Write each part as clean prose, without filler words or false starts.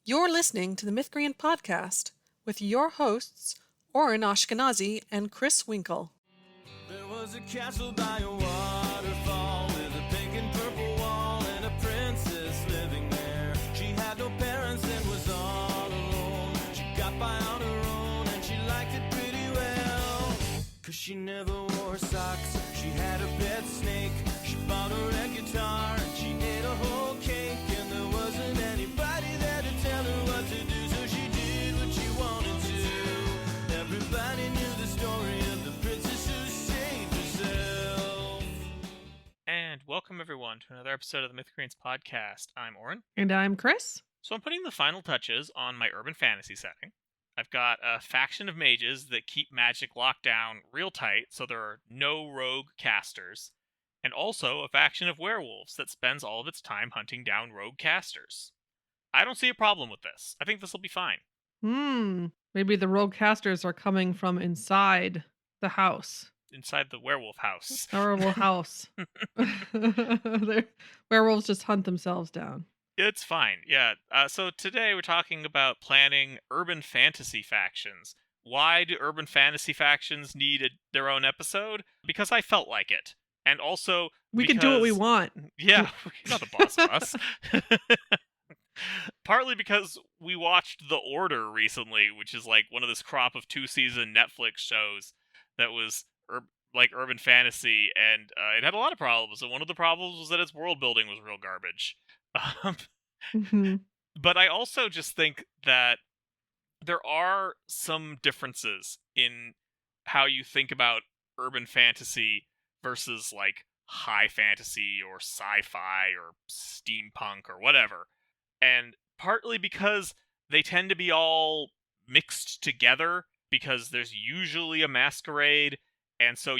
You're listening to the Mythcreant podcast with your hosts, Oren Ashkenazi and Chris Winkle. There was a castle by a waterfall with a pink and purple wall and a princess living there. She had no parents and was all alone. She got by on her own and she liked it pretty well. 'Cause she never wore socks. She had a pet snake. She bought her a guitar and she ate a whole cake. And there wasn't anybody there to tell her what to do, so she did what she wanted to. Everybody knew the story of the princess who saved herself. And welcome everyone to another episode of the Mythcreants podcast. I'm Oren. And I'm Chris. So I'm putting the final touches on my urban fantasy setting. I've got a faction of mages that keep magic locked down real tight so there are no rogue casters. And also a faction of werewolves that spends all of its time hunting down rogue casters. I don't see a problem with this. I think this will be fine. Maybe the rogue casters are coming from inside the house. Inside the werewolf house. Horrible house. Werewolves just hunt themselves down. It's fine, yeah. So today we're talking about planning urban fantasy factions. Why do urban fantasy factions need their own episode? Because I felt like it. And also We can do what we because- want. Yeah, you're not the boss of us. Partly because we watched The Order recently, which is like one of this crop of 2-season Netflix shows that was like urban fantasy, and it had a lot of problems. And one of the problems was that its world building was real garbage. Mhm. But I also just think that there are some differences in how you think about urban fantasy versus like high fantasy or sci-fi or steampunk or whatever. And partly because they tend to be all mixed together because there's usually a masquerade. And so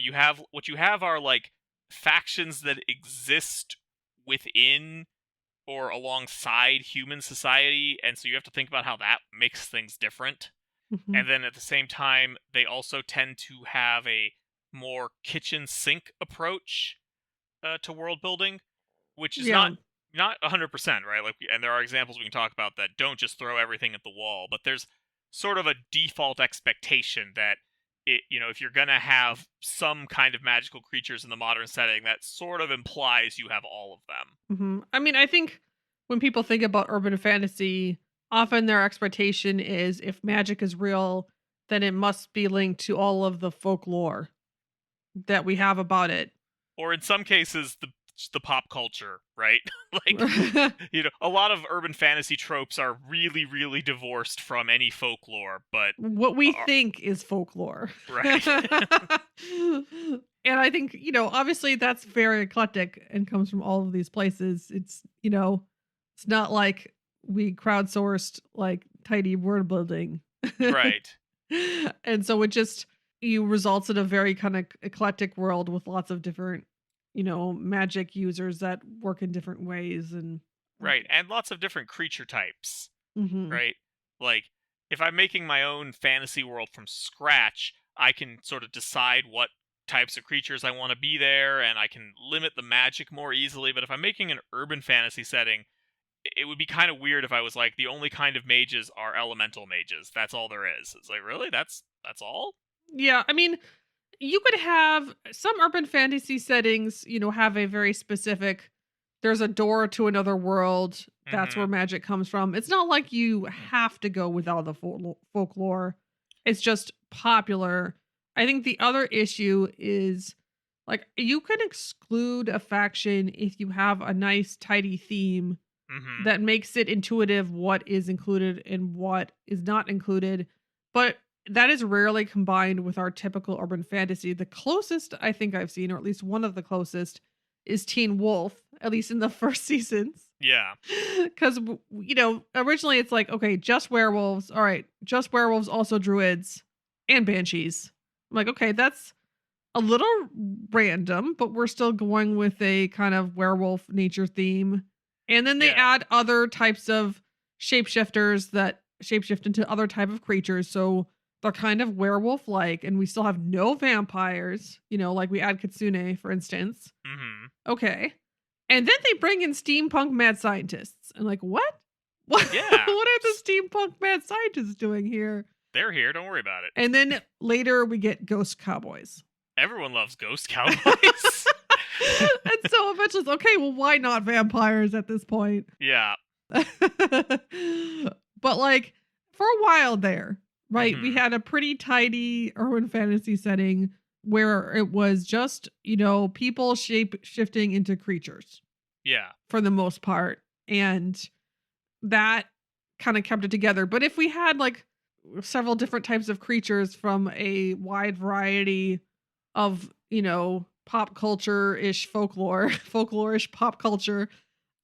what you have are like factions that exist within or alongside human society, and so you have to think about how that makes things different. Mhm. And then at the same time, they also tend to have a more kitchen sink approach to world building, which is Yeah. not 100%, right? Like, and there are examples we can talk about that don't just throw everything at the wall, but there's sort of a default expectation that if you're gonna have some kind of magical creatures in the modern setting, that sort of implies you have all of them. I mean, I think when people think about urban fantasy, often their expectation is if magic is real, then it must be linked to all of the folklore that we have about it. Or in some cases, the pop culture, right? Like, a lot of urban fantasy tropes are really, really divorced from any folklore, but What we think is folklore. right. And I think, obviously that's very eclectic and comes from all of these places. It's not like we crowdsourced like tidy word building. Right. And so you results in a very kind of eclectic world with lots of different, magic users that work in different ways and Right. And lots of different creature types, Mhm. right? Like, if I'm making my own fantasy world from scratch, I can sort of decide what types of creatures I want to be there, and I can limit the magic more easily. But if I'm making an urban fantasy setting, it would be kind of weird if I was like, the only kind of mages are elemental mages. That's all there is. It's like, really? That's all? Yeah, I mean, you could have some urban fantasy settings, have a very specific, there's a door to another world. That's Mhm. where magic comes from. It's not like you have to go with all the folklore. It's just popular. I think the other issue is like you can exclude a faction if you have a nice, tidy theme Mhm. that makes it intuitive what is included and what is not included. But that is rarely combined with our typical urban fantasy. The closest I think I've seen, or at least one of the closest, is Teen Wolf, at least in the first seasons. Yeah. Because, originally it's like, okay, just werewolves. All right, just werewolves, also druids and banshees. I'm like, okay, that's a little random, but we're still going with a kind of werewolf nature theme. And then they Yeah. add other types of shapeshifters that shapeshift into other type of creatures. So they're kind of werewolf-like, and we still have no vampires, like we add Kitsune, for instance. Mhm. Okay. And then they bring in steampunk mad scientists. And like, what? What, Yeah. what are the steampunk mad scientists doing here? They're here. Don't worry about it. And then later we get ghost cowboys. Everyone loves ghost cowboys. And so eventually it's okay, well, why not vampires at this point? Yeah. But like for a while there, right? We Mhm. had a pretty tidy urban fantasy setting where it was just, people shifting into creatures Yeah. for the most part. And that kind of kept it together. But if we had like several different types of creatures from a wide variety of, pop culture-ish folklore-ish pop culture,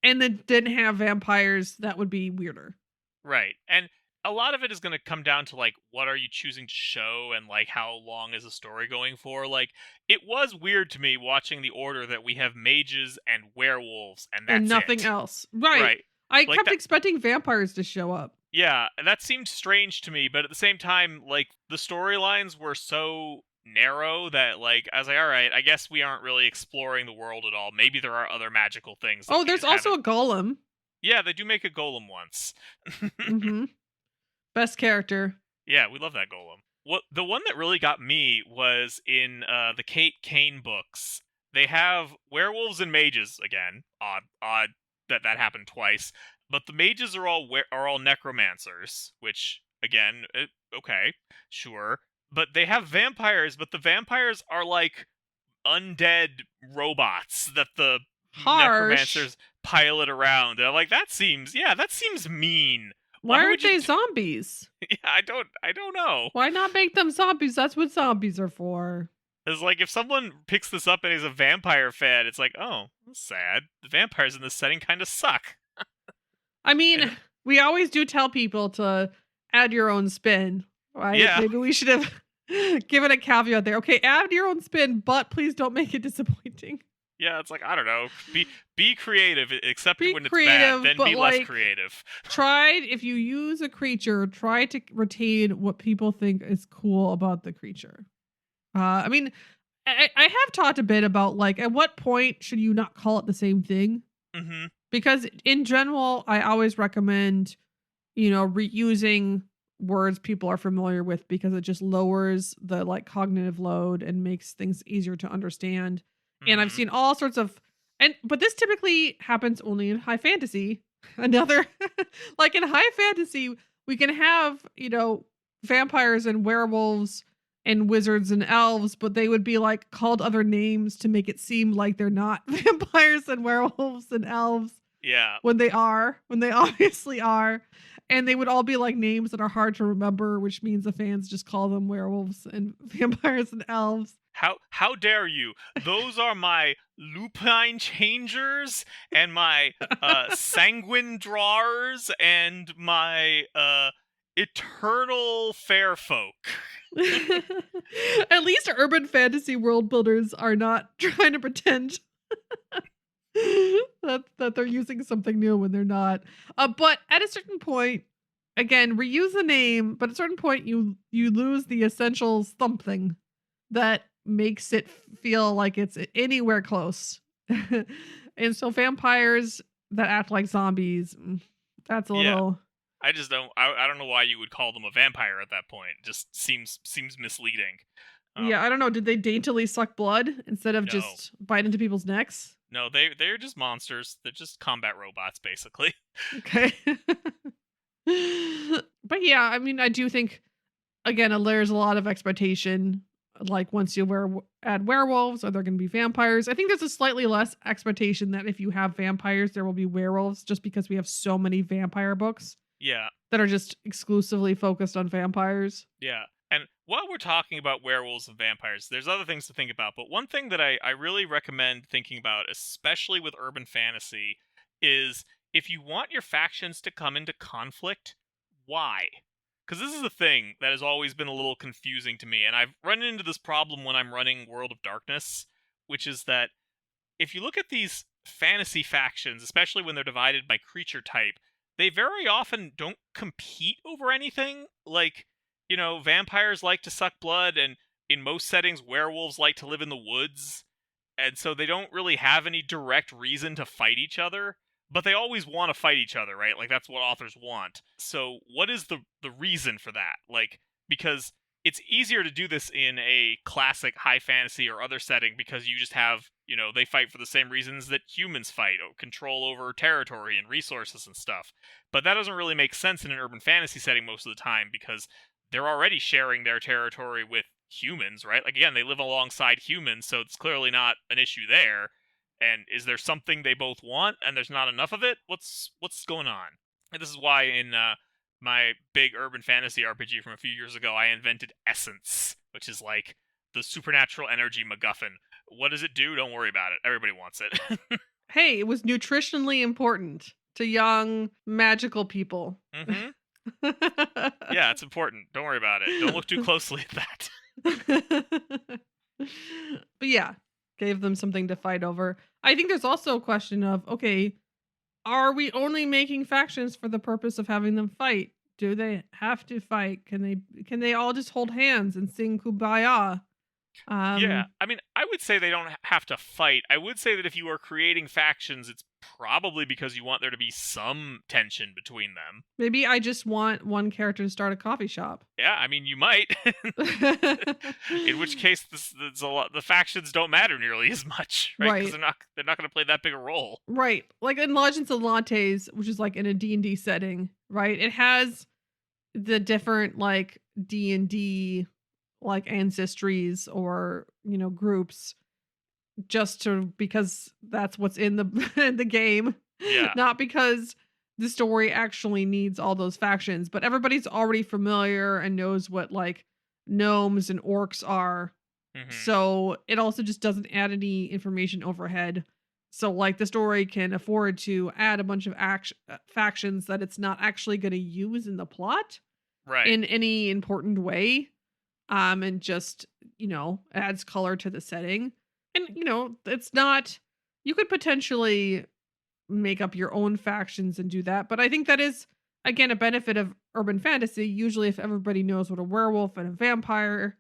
and then didn't have vampires, that would be weirder. Right. And a lot of it is going to come down to like what are you choosing to show and like how long is the story going for. Like it was weird to me watching the order that we have mages and werewolves and that's And nothing it. else. Right. I Like kept that- expecting vampires to show up. Yeah, that seemed strange to me, but at the same time, like the storylines were so narrow that like I was like, all right, I guess we aren't really exploring the world at all. Maybe there are other magical things. That Oh, we there's just also haven't- a golem. Yeah, they do make a golem once. Hmm. Best character. Yeah, we love that golem. What the one that really got me was in the Kate Kane books. They have werewolves and mages again. Odd that happened twice. But the mages are all necromancers, which again, okay, sure. But they have vampires, but the vampires are like undead robots that the Harsh. necromancers pilot around. And I'm like, that seems mean. Why Why aren't would you they d- zombies? Yeah, I don't know. Why not make them zombies? That's what zombies are for. It's like if someone picks this up and is a vampire fan, it's like, oh, that's sad. The vampires in this setting kind of suck. I mean, we always do tell people to add your own spin, right? Yeah. Maybe we should have given a caveat there. Okay, add your own spin, but please don't make it disappointing. Yeah, it's like I don't know. Be creative, except Be when it's creative, bad. Then but, be less like, creative. If you use a creature, try to retain what people think is cool about the creature. I mean, I have talked a bit about like at what point should you not call it the same thing? Mm-hmm. Because in general, I always recommend, reusing words people are familiar with because it just lowers the like cognitive load and makes things easier to understand. And I've seen all sorts of, but this typically happens only in high fantasy. Another, like in high fantasy, we can have, vampires and werewolves and wizards and elves, but they would be like called other names to make it seem like they're not vampires and werewolves and elves. Yeah. When they obviously are. And they would all be like names that are hard to remember, which means the fans just call them werewolves and vampires and elves. How dare you? Those are my lupine changers and my sanguine drawers and my eternal fair folk. At least urban fantasy world builders are not trying to pretend that they're using something new when they're not. But at a certain point, again, reuse the name, but at a certain point you lose the essential something that makes it feel like it's anywhere close. And so vampires that act like zombies, that's a little... I just don't. I don't know why you would call them a vampire at that point. It just seems misleading. Yeah, I don't know. Did they daintily suck blood instead of No. just bite into people's necks? No, they're just monsters. They're just combat robots, basically. Okay. But yeah, I mean, I do think, again, there's a lot of expectation. Like once you add werewolves, are there going to be vampires? I think there's a slightly less expectation that if you have vampires, there will be werewolves, just because we have so many vampire books Yeah. that are just exclusively focused on vampires. Yeah. And while we're talking about werewolves and vampires, there's other things to think about. But one thing that I really recommend thinking about, especially with urban fantasy, is if you want your factions to come into conflict, why? Because this is the thing that has always been a little confusing to me. And I've run into this problem when I'm running World of Darkness, which is that if you look at these fantasy factions, especially when they're divided by creature type, they very often don't compete over anything. Like, vampires like to suck blood, and in most settings, werewolves like to live in the woods. And so they don't really have any direct reason to fight each other. but they always want to fight each other, right? Like, that's what authors want. So what is the reason for that? Like, because it's easier to do this in a classic high fantasy or other setting because you just have, they fight for the same reasons that humans fight, control over territory and resources and stuff. But that doesn't really make sense in an urban fantasy setting most of the time because they're already sharing their territory with humans, right? Like, again, they live alongside humans, so it's clearly not an issue there. And is there something they both want and there's not enough of it? What's going on? And this is why in my big urban fantasy RPG from a few years ago, I invented Essence, which is like the supernatural energy MacGuffin. What does it do? Don't worry about it. Everybody wants it. Hey, it was nutritionally important to young magical people. Mm-hmm. Yeah, it's important. Don't worry about it. Don't look too closely at that. But yeah, gave them something to fight over. I think there's also a question of, okay, are we only making factions for the purpose of having them fight? Do they have to fight? Can they all just hold hands and sing Kumbaya? Yeah, I mean, I would say they don't have to fight. I would say that if you are creating factions, it's probably because you want there to be some tension between them. Maybe I just want one character to start a coffee shop. Yeah, I mean, you might. In which case, the factions don't matter nearly as much, right? Because they're not going to play that big a role. Right, like in Legends of Lattes, which is like in a D&D setting, right? It has the different like D&D like ancestries or groups because that's what's in the game. Yeah. Not because the story actually needs all those factions, but everybody's already familiar and knows what like gnomes and orcs are. Mm-hmm. So it also just doesn't add any information overhead. So like the story can afford to add a bunch of factions that it's not actually going to use in the plot, right, in any important way. And just, adds color to the setting. And, it's not, you could potentially make up your own factions and do that. But I think that is, again, a benefit of urban fantasy. Usually if everybody knows what a werewolf and a vampire,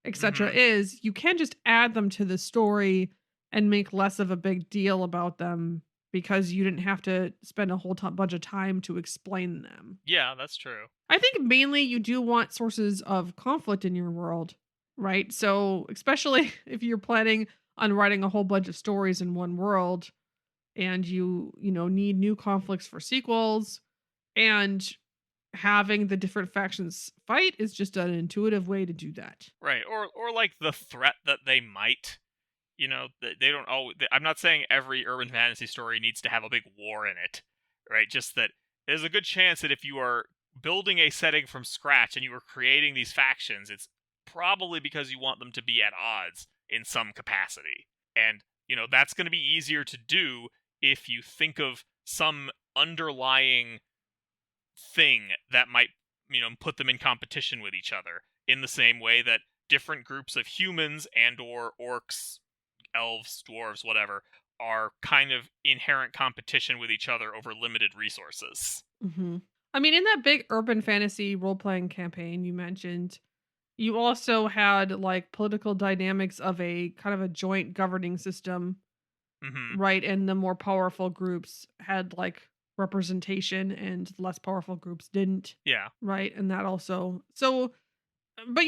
etc. is, you can just add them to the story and make less of a big deal about them because you didn't have to spend a whole bunch of time to explain them. Yeah, that's true. I think mainly you do want sources of conflict in your world, right? So especially if you're planning on writing a whole bunch of stories in one world and you need new conflicts for sequels, and having the different factions fight is just an intuitive way to do that. Right. Or like the threat that they might, they don't always, I'm not saying every urban fantasy story needs to have a big war in it, right? Just that there's a good chance that if you are building a setting from scratch and you are creating these factions, it's probably because you want them to be at odds in some capacity. And, that's going to be easier to do if you think of some underlying thing that might, put them in competition with each other in the same way that different groups of humans and or orcs, elves, dwarves, whatever, are kind of inherent competition with each other over limited resources. Mm-hmm. I mean, in that big urban fantasy role-playing campaign you mentioned, you also had like political dynamics of a kind of a joint governing system, right? And the more powerful groups had like representation and less powerful groups didn't. Yeah. Right. And that also, so, but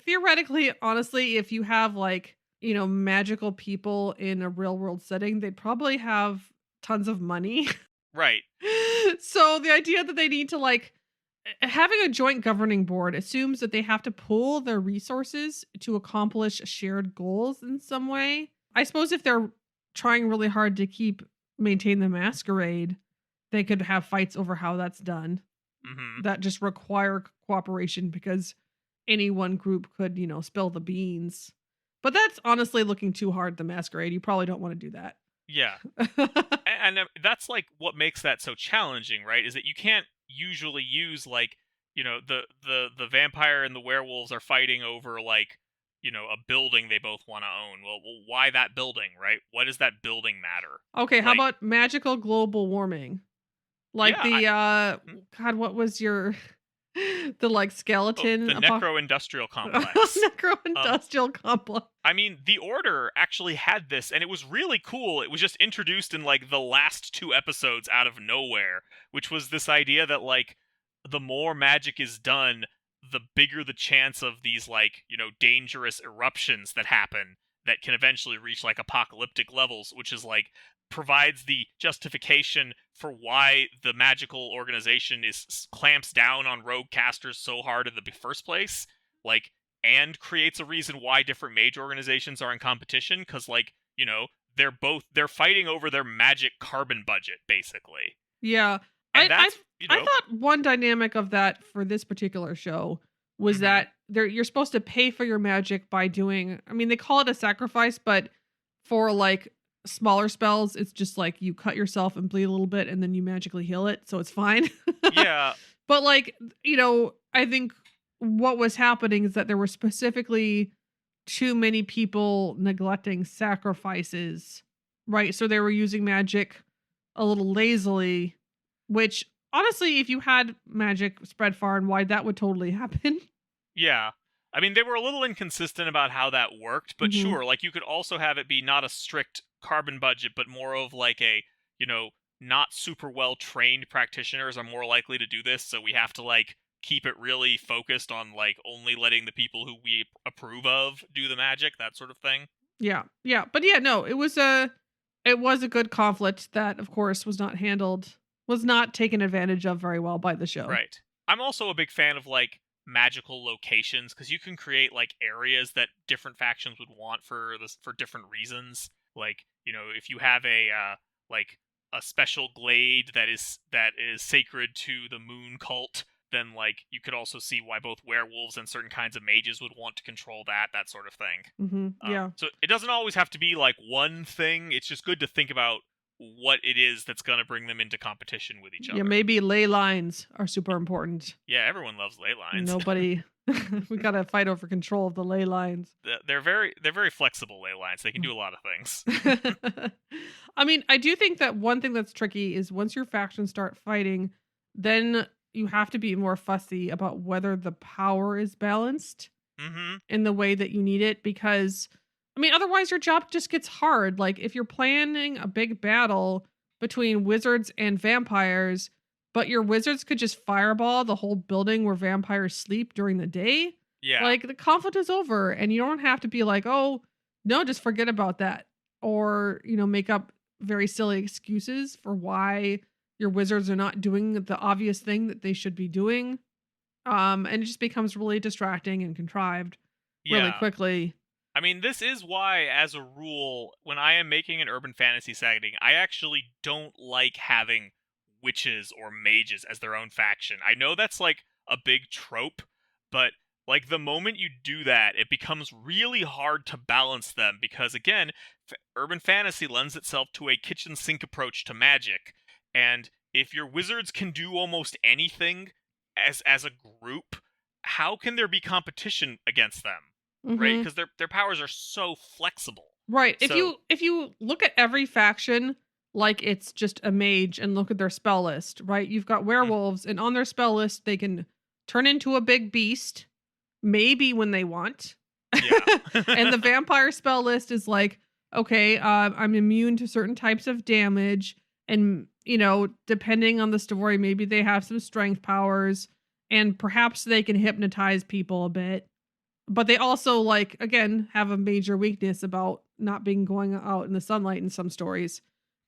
theoretically, honestly, if you have like, magical people in a real world setting, they'd probably have tons of money. Right. So the idea that they need to like having a joint governing board assumes that they have to pool their resources to accomplish shared goals in some way. I suppose if they're trying really hard to maintain the masquerade, they could have fights over how that's done. That just require cooperation because any one group could, spill the beans. But that's honestly looking too hard, the masquerade. You probably don't want to do that. Yeah. And that's like what makes that so challenging, right? Is that you can't usually use like, the vampire and the werewolves are fighting over like, a building they both want to own. Well, why that building, right? Why does that building matter? Okay, how about magical global warming? Like God, what was your The like skeleton. The necro-industrial complex. Necro-industrial complex. I mean, the Order actually had this, and it was really cool. It was just introduced in, like, the last 2 episodes out of nowhere, which was this idea that, like, the more magic is done, the bigger the chance of these, like, dangerous eruptions that happen that can eventually reach, like, apocalyptic levels, which is, like, provides the justification for why the magical organization clamps down on rogue casters so hard in the first place, like, and creates a reason why different mage organizations are in competition, because, like, they're fighting over their magic carbon budget, basically. Yeah. And I thought one dynamic of that for this particular show was that you're supposed to pay for your magic by doing, I mean, they call it a sacrifice, but for like smaller spells, it's just like you cut yourself and bleed a little bit and then you magically heal it, so it's fine. Yeah. But like, I think what was happening is that there were specifically too many people neglecting sacrifices, right? So they were using magic a little lazily, which honestly, if you had magic spread far and wide, that would totally happen. Yeah. I mean, they were a little inconsistent about how that worked, but sure, like, you could also have it be not a strict carbon budget, but more of like a, not super well trained practitioners are more likely to do this, so we have to, like, keep it really focused on, like, only letting the people who we approve of do the magic, that sort of thing. Yeah. Yeah. But yeah, no, it was a good conflict that, of course, was not taken advantage of very well by the show. Right. I'm also a big fan of, like, magical locations, because you can create, like, areas that different factions would want for different reasons. Like, if you have a special glade that is sacred to the moon cult, then, like, you could also see why both werewolves and certain kinds of mages would want to control that sort of thing. Yeah. So it doesn't always have to be, like, one thing. It's just good to think about what it is that's going to bring them into competition with each other. Yeah, maybe ley lines are super important. Yeah, everyone loves ley lines. Nobody... we got to fight over control of the ley lines. They're very flexible ley lines. They can do a lot of things. I mean, I do think that one thing that's tricky is once your factions start fighting, then you have to be more fussy about whether the power is balanced in the way that you need it, because I mean, otherwise your job just gets hard. Like, if you're planning a big battle between wizards and vampires, but your wizards could just fireball the whole building where vampires sleep during the day, yeah, like, the conflict is over, and you don't have to be like, oh no, just forget about that, or make up very silly excuses for why your wizards are not doing the obvious thing that they should be doing. And it just becomes really distracting and contrived really quickly. I mean, this is why, as a rule, when I am making an urban fantasy setting, I actually don't like having witches or mages as their own faction. I know that's, like, a big trope, but, like, the moment you do that, it becomes really hard to balance them, because, again, urban fantasy lends itself to a kitchen sink approach to magic, and if your wizards can do almost anything as a group, how can there be competition against them? Right? Because their powers are so flexible. Right. So, if you look at every faction like it's just a mage and look at their spell list, right? You've got werewolves, and on their spell list they can turn into a big beast, maybe when they want. Yeah. And the vampire spell list is like, okay, I'm immune to certain types of damage, and depending on the story, maybe they have some strength powers, and perhaps they can hypnotize people a bit. But they also, like, again, have a major weakness about not being going out in the sunlight in some stories.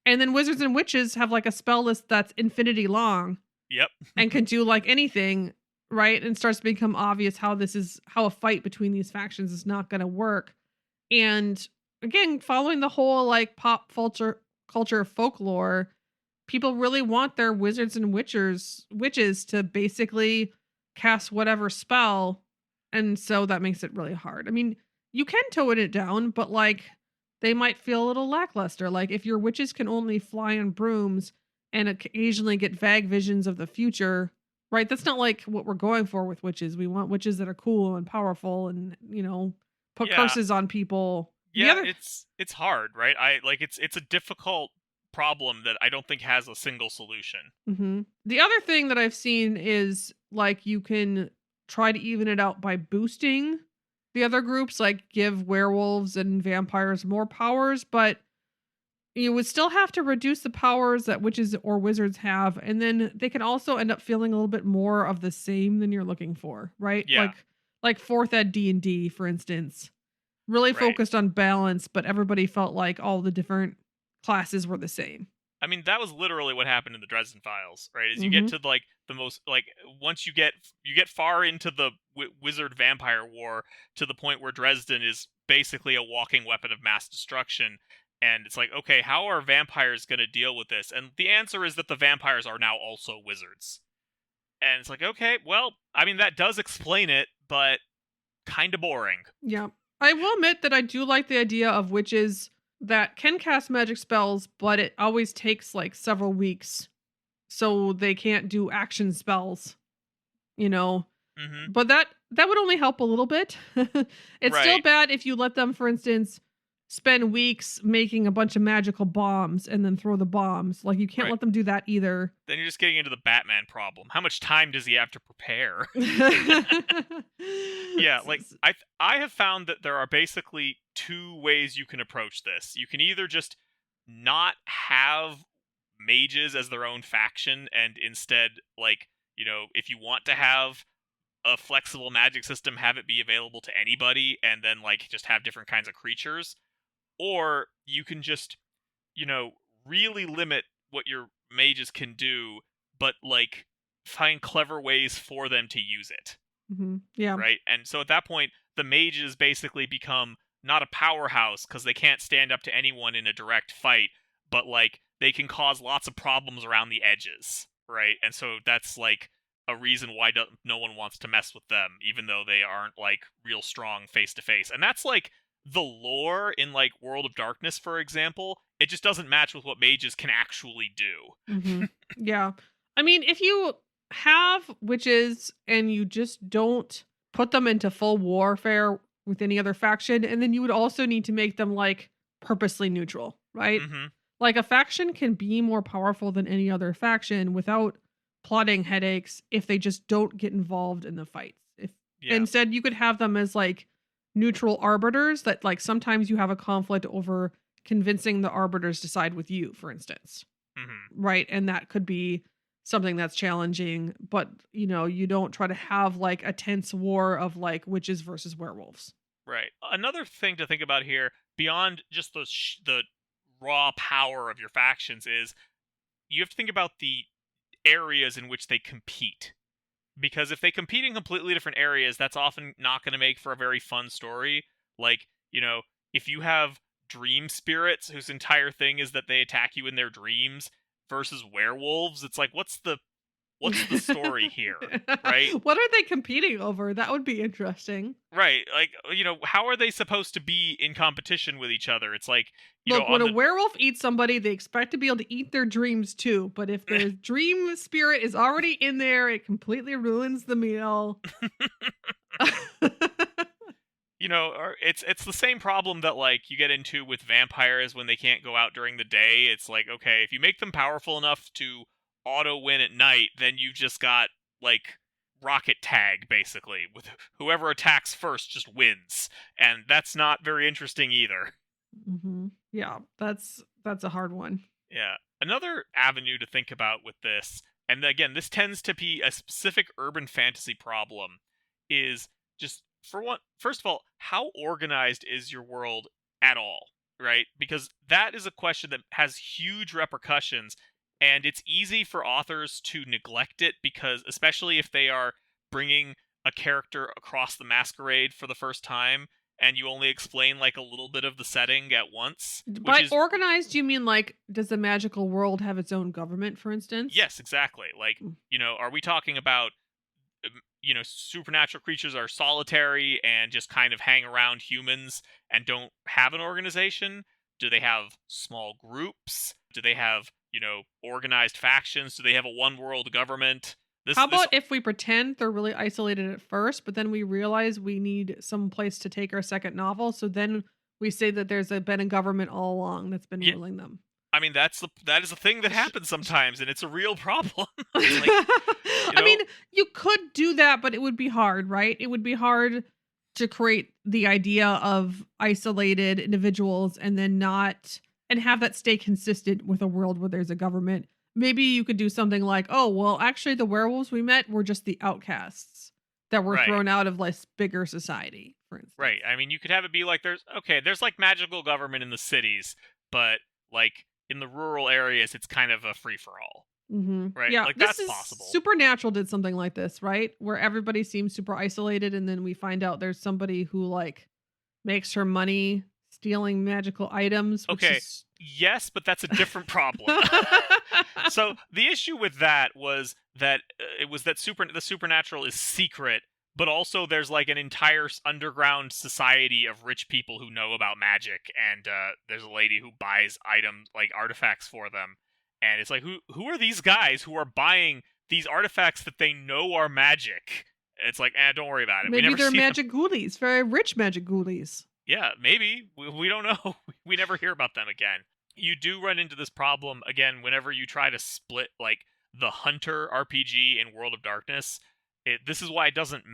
And then wizards and witches have, like, a spell list that's infinity long. Yep. And can do, like, anything, right? And starts to become obvious how a fight between these factions is not going to work. And again, following the whole, like, pop culture folklore, people really want their wizards and witches to basically cast whatever spell. And so that makes it really hard. I mean, you can tone it down, but, like, they might feel a little lackluster. Like, if your witches can only fly on brooms and occasionally get vague visions of the future, right? That's not like what we're going for with witches. We want witches that are cool and powerful and, put curses on people. Yeah, it's hard, right? It's a difficult problem that I don't think has a single solution. Mm-hmm. The other thing that I've seen is like you can try to even it out by boosting the other groups, like give werewolves and vampires more powers, but you would still have to reduce the powers that witches or wizards have, and then they can also end up feeling a little bit more of the same than you're looking for, right? Yeah. Like fourth ed D&D, for instance, really Right. focused on balance, but everybody felt like all the different classes were the same. I mean, that was literally what happened in the Dresden Files, right? Is you get to like the most like once you get far into the wizard vampire war to the point where Dresden is basically a walking weapon of mass destruction, and it's like, okay, how are vampires going to deal with this? And the answer is that the vampires are now also wizards. And it's like, okay, well, I mean, that does explain it, but kind of boring. Yeah. I will admit that I do like the idea of witches that can cast magic spells, but it always takes like several weeks. So they can't do action spells, you know. Mm-hmm. But that would only help a little bit. It's still Right. bad if you let them, for instance, spend weeks making a bunch of magical bombs and then throw the bombs. Like you can't Right. let them do that either. Then you're just getting into the Batman problem. How much time does he have to prepare? Yeah, like I have found that there are basically two ways you can approach this. You can either just not have mages as their own faction and instead, like, you know, if you want to have a flexible magic system, have it be available to anybody and then like just have different kinds of creatures. Or you can just, you know, really limit what your mages can do, but like find clever ways for them to use it. Mm-hmm. Yeah. Right? And so at that point, the mages basically become not a powerhouse because they can't stand up to anyone in a direct fight, but like they can cause lots of problems around the edges, right? And so that's like a reason why no one wants to mess with them, even though they aren't like real strong face to face. And that's like the lore in like World of Darkness, for example. It just doesn't match with what mages can actually do. Mm-hmm. Yeah. I mean, if you have witches and you just don't put them into full warfare with any other faction, and then you would also need to make them like purposely neutral, right? Mm-hmm. Like a faction can be more powerful than any other faction without plotting headaches if they just don't get involved in the fights. If instead you could have them as like neutral arbiters that like sometimes you have a conflict over convincing the arbiters to side with you, for instance. Mm-hmm. Right. And that could be something that's challenging, but you know, you don't try to have like a tense war of like witches versus werewolves. Right. Another thing to think about here, beyond just the raw power of your factions, is you have to think about the areas in which they compete. Because if they compete in completely different areas, that's often not going to make for a very fun story. Like, you know, if you have dream spirits whose entire thing is that they attack you in their dreams versus werewolves, it's like, what's the story here, right? What are they competing over? That would be interesting. Right. Like, you know, how are they supposed to be in competition with each other? It's like, you Look, know, when a werewolf eats somebody, they expect to be able to eat their dreams too. But if the dream spirit is already in there, it completely ruins the meal. you know, it's the same problem that like you get into with vampires when they can't go out during the day. It's like, okay, if you make them powerful enough to auto win at night, then you've just got like rocket tag basically, with whoever attacks first just wins, and that's not very interesting either. Mm-hmm. Yeah, that's a hard one. Yeah. Another avenue to think about with this, and again, this tends to be a specific urban fantasy problem, is just first of all, how organized is your world at all, right? Because that is a question that has huge repercussions, and it's easy for authors to neglect it because, especially if they are bringing a character across the masquerade for the first time, and you only explain like a little bit of the setting at once. By organized, you mean like, does the magical world have its own government, for instance? Yes, exactly. Like, you know, are we talking about, you know, supernatural creatures are solitary and just kind of hang around humans and don't have an organization? Do they have small groups? Do they have, you know, organized factions? Do they have a one world government? How about if we pretend they're really isolated at first, but then we realize we need some place to take our second novel, so then we say that there's been a government all along that's been ruling them. I mean, that is a thing that happens sometimes, and it's a real problem. I mean, you could do that, but it would be hard, right? It would be hard to create the idea of isolated individuals and then have that stay consistent with a world where there's a government. Maybe you could do something like, oh, well, actually the werewolves we met were just the outcasts that were thrown out of less bigger society, for instance. Right. I mean, you could have it be like there's like magical government in the cities, but like in the rural areas, it's kind of a free-for-all. Mm-hmm. Right? Yeah, like that's possible. Supernatural did something like this, right? Where everybody seems super isolated, and then we find out there's somebody who like makes her money stealing magical items. Yes, but that's a different problem. So the issue with that was that the supernatural is secret, but also there's like an entire underground society of rich people who know about magic, and there's a lady who buys items like artifacts for them. And it's like, who are these guys who are buying these artifacts that they know are magic? It's like, don't worry about it. Maybe they're magic ghoulies, very rich magic ghoulies. Yeah, maybe. We don't know. We never hear about them again. You do run into this problem, again, whenever you try to split, like, the Hunter RPG in World of Darkness. This is why it doesn't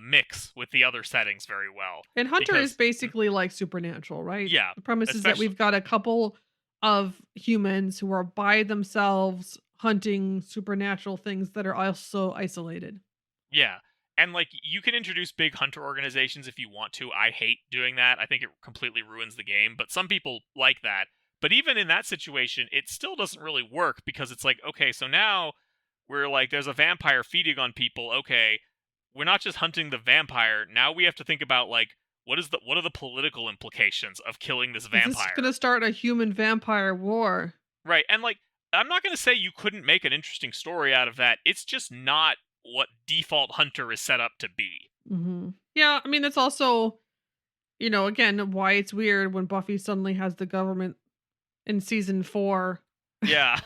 mix with the other settings very well. And Hunter is basically like supernatural, right? Yeah. The premise is that we've got a couple of humans who are by themselves hunting supernatural things that are also isolated. Yeah. And like you can introduce big hunter organizations if you want to. I hate doing that. I think it completely ruins the game, but some people like that. But even in that situation, it still doesn't really work because it's like, okay, so now we're like there's a vampire feeding on people. Okay, we're not just hunting the vampire. Now we have to think about like what are the political implications of killing this vampire? This is going to start a human vampire war. Right. And like, I'm not going to say you couldn't make an interesting story out of that. It's just not what default Hunter is set up to be. Mm-hmm. Yeah. I mean, it's also, again, why it's weird when Buffy suddenly has the government in season 4. Yeah.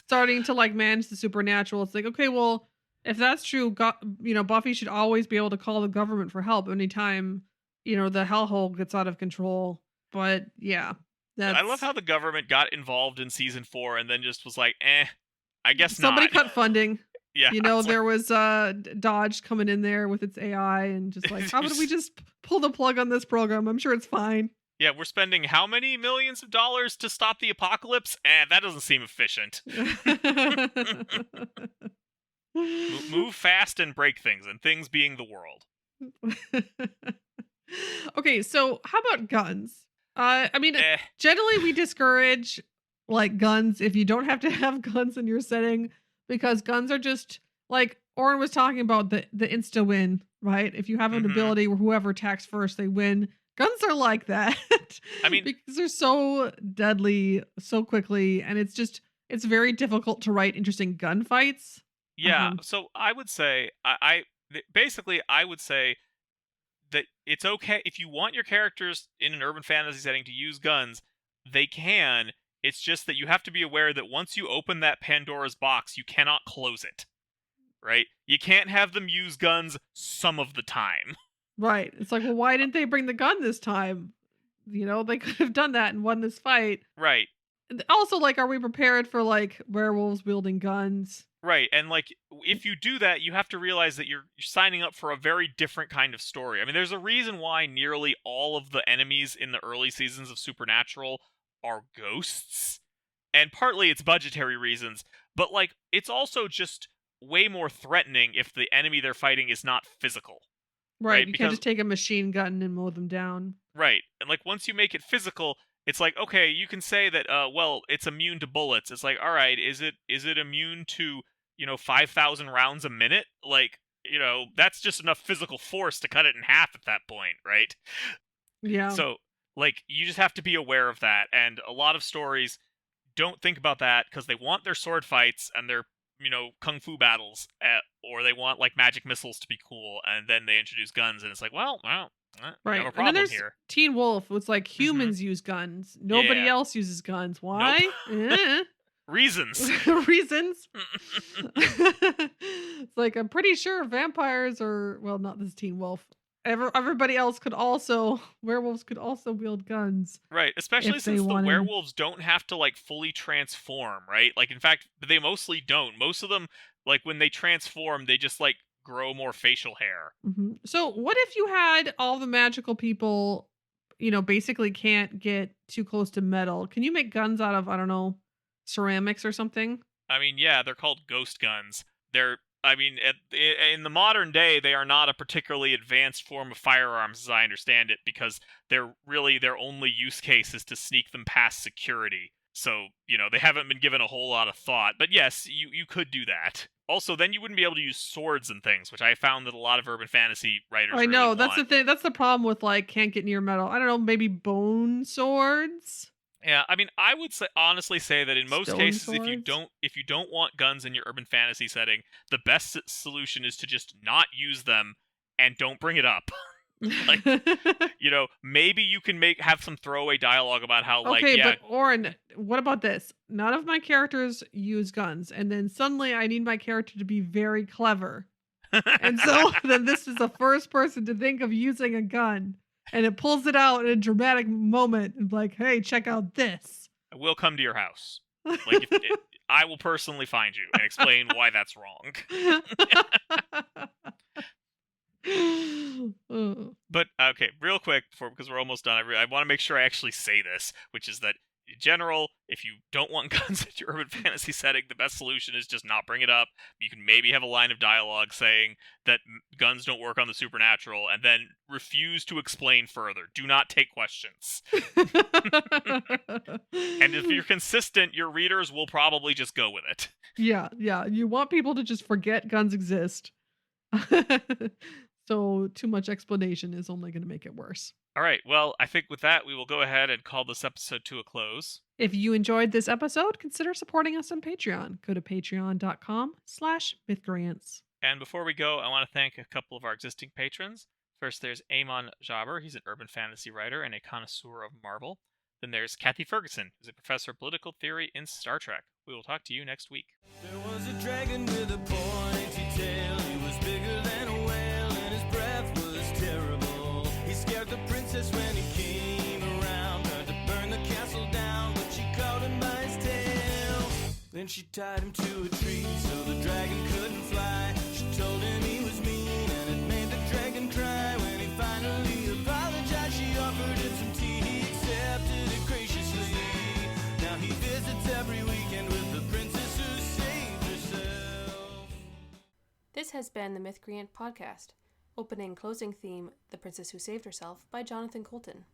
starting to like manage the supernatural. It's like, okay, well, if that's true, Buffy should always be able to call the government for help anytime the hellhole gets out of control. But yeah, I love how the government got involved in season 4 and then just was like, I guess somebody cut funding. Yeah, there was Dodge coming in there with its AI and just like, how would we just pull the plug on this program? I'm sure it's fine. Yeah, we're spending how many millions of dollars to stop the apocalypse? That doesn't seem efficient. Move fast and break things, and things being the world. Okay, so how about guns? I mean, generally we discourage like guns if you don't have to have guns in your setting, because guns are just like Oren was talking about the insta win, right? If you have an ability where whoever attacks first, they win. Guns are like that. I mean, because they're so deadly so quickly, and it's very difficult to write interesting gunfights. Yeah, so I would say I would say that it's okay if you want your characters in an urban fantasy setting to use guns, they can. It's just that you have to be aware that once you open that Pandora's box, you cannot close it. Right? You can't have them use guns some of the time. Right. It's like, well, why didn't they bring the gun this time? They could have done that and won this fight. Right. Also, like, are we prepared for like werewolves wielding guns? Right, and like if you do that, you have to realize that you're signing up for a very different kind of story. I mean, there's a reason why nearly all of the enemies in the early seasons of Supernatural are ghosts, and partly it's budgetary reasons, but like it's also just way more threatening if the enemy they're fighting is not physical. Right, you can't just take a machine gun and mow them down. Right, and like once you make it physical, it's like, okay, you can say that, well, it's immune to bullets. It's like, all right, is it immune to 5,000 rounds a minute? Like, that's just enough physical force to cut it in half at that point, right? Yeah. So, like, you just have to be aware of that. And a lot of stories don't think about that because they want their sword fights and their, kung fu battles, or they want, like, magic missiles to be cool, and then they introduce guns, and it's like, well, right. We have a problem and then there's here. Teen Wolf. It's like humans use guns. Nobody else uses guns. Why? Nope. Reasons. Reasons. It's like, I'm pretty sure vampires are, well, not this Teen Wolf. everybody else could also werewolves could also wield guns Right, especially if they since the wanted. werewolves don't have to like fully transform, right? Like in fact, they mostly don't. Most of them like when they transform, they just like grow more facial hair. So what if you had all the magical people, basically can't get too close to metal? Can you make guns out of, I don't know, ceramics or something? I mean, yeah, they're called ghost guns. I mean, in the modern day, they are not a particularly advanced form of firearms, as I understand it, because their only use case is to sneak them past security. So, they haven't been given a whole lot of thought. But yes, you could do that. Also, then you wouldn't be able to use swords and things, which I found that a lot of urban fantasy writers I really know, that's the want. thing. That's the problem with like can't get near metal. I don't know, maybe bone swords? Yeah, I mean, I would honestly say that in most Stone cases, if you swords? don't want guns in your urban fantasy setting, the best solution is to just not use them and don't bring it up. Like, maybe you can have some throwaway dialogue about how, like, Okay, yeah, but Oren, what about this? None of my characters use guns, and then suddenly I need my character to be very clever. And so then this is the first person to think of using a gun, and it pulls it out in a dramatic moment and like, hey, check out this. I will come to your house. Like, I will personally find you and explain why that's wrong. But okay, real quick because we're almost done. I want to make sure I actually say this, which is that in general, if you don't want guns in your urban fantasy setting, the best solution is just not bring it up. You can maybe have a line of dialogue saying that guns don't work on the supernatural, and then refuse to explain further. Do not take questions. And if you're consistent, your readers will probably just go with it. Yeah. You want people to just forget guns exist. So too much explanation is only going to make it worse. All right, well, I think with that, we will go ahead and call this episode to a close. If you enjoyed this episode, consider supporting us on Patreon. Go to patreon.com/Mythcreants. And before we go, I want to thank a couple of our existing patrons. First, there's Amon Jaber. He's an urban fantasy writer and a connoisseur of Marvel. Then there's Kathy Ferguson, who's a professor of political theory in Star Trek. We will talk to you next week. There was a dragon with a pointy tail. He was bigger than a whale, and his breath was terrible. He scared the princess when he came around. Tried to burn the castle down, but she caught him by his tail. Then she tied him to a tree so the dragon couldn't fly. She told him he was mean, and it made the dragon cry. When he finally apologized, she offered him some tea. He accepted it graciously. Now he visits every weekend with the princess who saved herself. This has been the Mythcreant podcast. Opening and closing theme, The Princess Who Saved Herself, by Jonathan Colton.